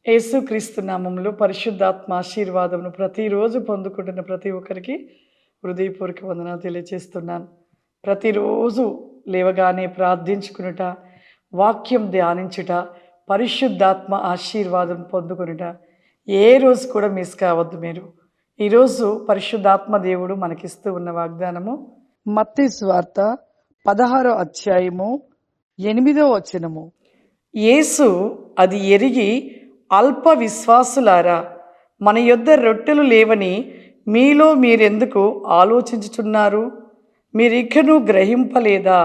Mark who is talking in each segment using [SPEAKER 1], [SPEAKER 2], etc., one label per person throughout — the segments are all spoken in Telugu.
[SPEAKER 1] యేసుక్రీస్తు నామములో పరిశుద్ధాత్మ ఆశీర్వాదమును ప్రతిరోజు పొందుకుంటున్న ప్రతి ఒక్కరికి హృదయపూర్వక వందనాలు తెలియజేస్తున్నాను. ప్రతిరోజు లేవగానే ప్రార్థించుకునుట, వాక్యం ధ్యానించుట, పరిశుద్ధాత్మ ఆశీర్వాదం పొందుకునుట ఏ రోజు కూడా మిస్ కావద్దు మీరు. ఈరోజు పరిశుద్ధాత్మ దేవుడు మనకిస్తూ ఉన్న వాగ్దానము మత్తయి సువార్త 16వ అధ్యాయము 8వ వచనము. యేసు అది ఎరిగి, అల్ప విశ్వాసులారా, మన యొద్ద రొట్టెలు లేవని మీలో మీరెందుకు ఆలోచించుచున్నారు? మీరికను గ్రహింపు లేదా?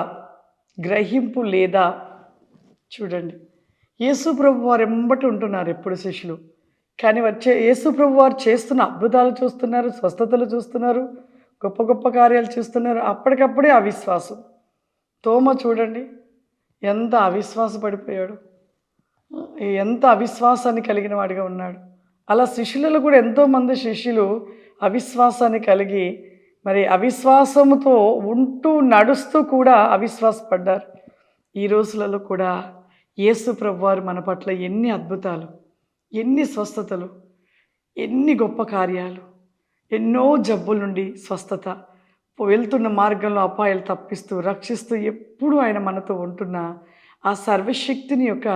[SPEAKER 1] చూడండి, యేసు ప్రభు వారు ఎంబటి ఉంటున్నారు ఎప్పుడు శిష్యులు. కానీ వచ్చే యేసు ప్రభు వారు చేస్తున్న అద్భుతాలు చూస్తున్నారు, స్వస్థతలు చూస్తున్నారు, గొప్ప గొప్ప కార్యాలు చూస్తున్నారు. అప్పటికప్పుడే అవిశ్వాసం. తోమ చూడండి, ఎంత అవిశ్వాసపడిపోయాడు, ఎంత అవిశ్వాసాన్ని కలిగిన వాడిగా ఉన్నాడు. అలా శిష్యులలో కూడా ఎంతోమంది శిష్యులు అవిశ్వాసాన్ని కలిగి, మరి అవిశ్వాసముతో ఉంటూ నడుస్తూ కూడా అవిశ్వాసపడ్డారు. ఈ రోజులలో కూడా యేసు ప్రభువారు మన పట్ల ఎన్ని అద్భుతాలు, ఎన్ని స్వస్థతలు, ఎన్ని గొప్ప కార్యాలు, ఎన్నో జబ్బుల నుండి స్వస్థత, వెళ్తున్న మార్గంలో అపాయాలు తప్పిస్తూ రక్షిస్తూ ఎప్పుడు ఆయన మనతో ఉంటున్న ఆ సర్వశక్తిని యొక్క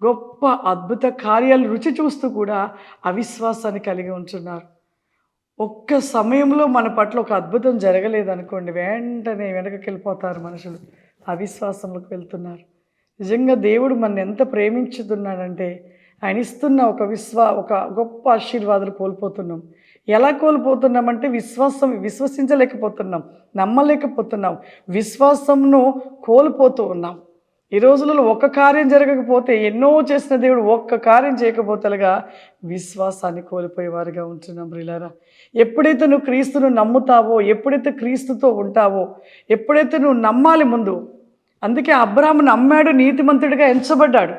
[SPEAKER 1] గొప్ప అద్భుత కార్యాలు రుచి చూస్తూ కూడా అవిశ్వాసాన్ని కలిగి ఉంటున్నారు. ఒక్క సమయంలో మన పట్ల ఒక అద్భుతం జరగలేదనుకోండి, వెంటనే వెనకకి వెళ్ళిపోతారు మనుషులు, అవిశ్వాసంలోకి వెళ్తున్నారు. నిజంగా దేవుడు మన ఎంత ప్రేమించుతున్నాడంటే ఆయన ఇస్తున్న ఒక గొప్ప ఆశీర్వాదాలు కోల్పోతున్నాం. ఎలా కోల్పోతున్నామంటే విశ్వసించలేకపోతున్నాం, నమ్మలేకపోతున్నాం, విశ్వాసంను కోల్పోతూ ఉన్నాం. ఈ రోజులలో ఒక్క కార్యం జరగకపోతే, ఎన్నో చేసిన దేవుడు ఒక్క కార్యం చేయకపోతేగా విశ్వాసాన్ని కోల్పోయేవారుగా ఉంటున్నాం. ప్రియులారా, ఎప్పుడైతే నువ్వు క్రీస్తును నమ్ముతావో, ఎప్పుడైతే క్రీస్తుతో ఉంటావో, ఎప్పుడైతే నువ్వు నమ్మాలి ముందు. అందుకే అబ్రాహాము నమ్మాడు, నీతిమంతుడిగా ఎంచబడ్డాడు.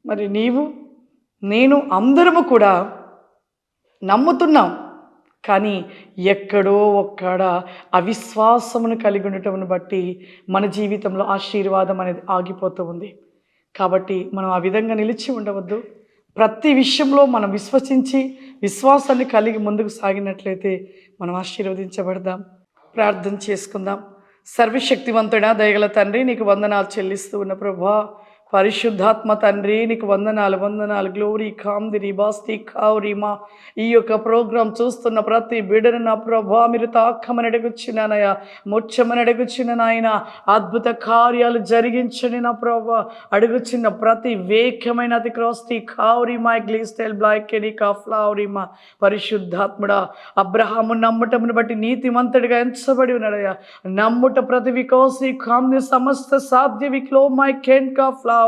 [SPEAKER 1] మరి నీవు నేను అందరము కూడా నమ్ముతున్నాం, కానీ ఎక్కడో ఒక్కడ అవిశ్వాసమును కలిగి ఉండటమును బట్టి మన జీవితంలో ఆశీర్వాదం అనేది ఆగిపోతూ ఉంది. కాబట్టి మనం ఆ విధంగా నిలిచి ఉండవద్దు. ప్రతి విషయంలో మనం విశ్వాసాన్ని కలిగి ముందుకు సాగినట్లయితే మనం ఆశీర్వదించబడదాం. ప్రార్థన చేసుకుందాం. సర్వశక్తివంతుడా, దయగల తండ్రి, నీకు వందనాలు చెల్లిస్తూ ఉన్న ప్రభువా, పరిశుద్ధాత్మ తండ్రి, నీకు వందనాలు. గ్లోరీ కామ్దిరి బాస్తి కావురిమా. ఈ యొక్క ప్రోగ్రాం చూస్తున్న ప్రతి బిడ్డను నా ప్రభా మీరు తాకమని అడుగుచున్నానయ్యా, ముచ్చమని అడుగుచున్న నాయన, అద్భుత కార్యాలు జరిగించండి నా ప్రభా. అడుగుచున్న ప్రతి వేఖ్యమైన అతి క్రాస్తి కావురిమా గ్లీస్టెల్ బ్లాకెని కాఫ్లావురిమా. పరిశుద్ధాత్ముడా, అబ్రహాము నమ్మటమును బట్టి నీతిమంతుడిగా ఎంచబడి ఉన్నాడయ్యా. నమ్ముట ప్రతి వికోసి కామ్ది సమస్త సాధ్య విక్లో మై కెన్ కాఫ్లా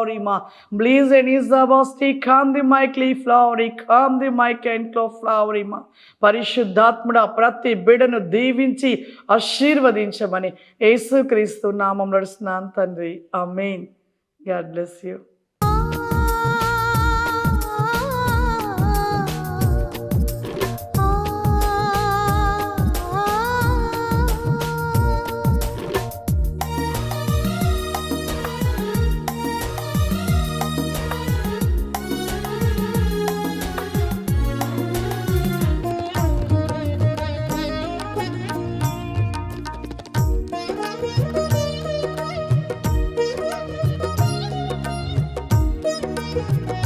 [SPEAKER 1] Please and is the basti come the mic leaf flowery come the mic and cloth flowery ma. పరిశుద్ధాత్ముడా, ప్రతి బిడ్డను దీవించి ఆశీర్వదించమని యేసుక్రీస్తు నామములో నడుస్తున్నాను తండ్రి. Amen. God bless you.
[SPEAKER 2] Thank you.